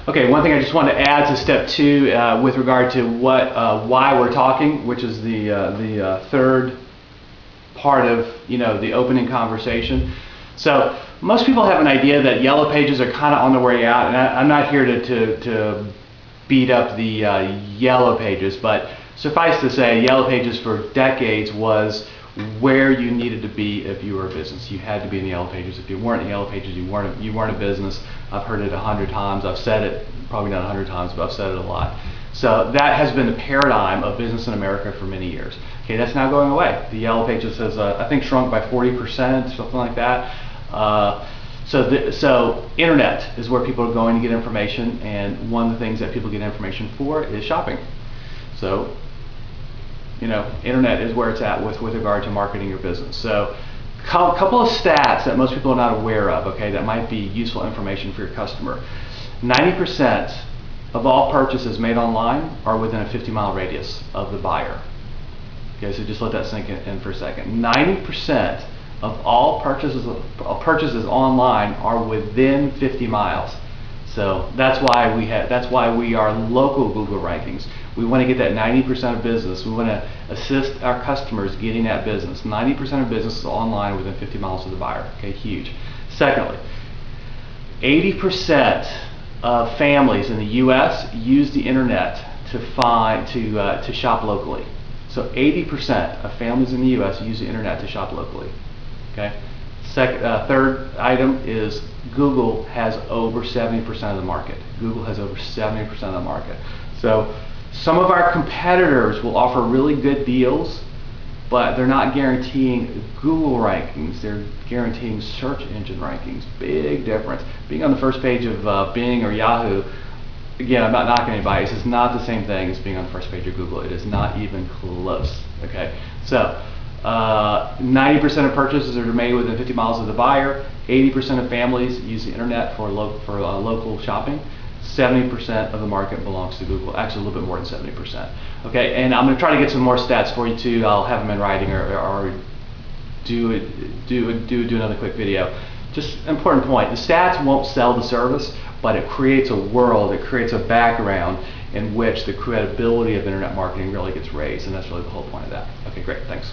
Okay, one thing I just wanted to add to step 2 with regard to why we're talking, which is the third part of the opening conversation. So most people have an idea that yellow pages are kind of on the way out, and I'm not here to beat up the yellow pages, but suffice to say, yellow pages for decades was where you needed to be if you were a business. You had to be in the yellow pages. If you weren't in the yellow pages, you weren't a business. I've heard it 100 times. I've said it probably not 100 times, but I've said it a lot. So that has been the paradigm of business in America for many years. Okay, that's now going away. The yellow pages has I think shrunk by 40%, something like that. So internet is where people are going to get information, and one of the things that people get information for is shopping. So internet is where it's at with regard to marketing your business. So a couple of stats that most people are not aware of, okay, that might be useful information for your customer. 90% of all purchases made online are within a 50-mile radius of the buyer. Okay, so just let that sink in for a second. 90% of all purchases online are within 50 miles. So that's why we are local Google rankings. We want to get that 90% of business. We want to assist our customers getting that business. 90% of business is online within 50 miles of the buyer. Okay, huge. Secondly, 80% of families in the U.S. use the internet to shop locally. So 80% of families in the U.S. use the internet to shop locally. Okay. Third item is Google has over 70% of the market. Google has over 70% of the market. So some of our competitors will offer really good deals, but they're not guaranteeing Google rankings. They're guaranteeing search engine rankings. Big difference. Being on the first page of Bing or Yahoo, again, I'm not knocking anybody. This is not the same thing as being on the first page of Google. It is not even close. Okay, so 90% of purchases are made within 50 miles of the buyer. 80% of families use the internet for local shopping. 70% of the market belongs to Google. Actually, a little bit more than 70%. Okay, and I'm going to try to get some more stats for you too. I'll have them in writing or do another quick video. Just an important point: the stats won't sell the service, but it creates a world, it creates a background in which the credibility of internet marketing really gets raised, and that's really the whole point of that. Okay, great, thanks.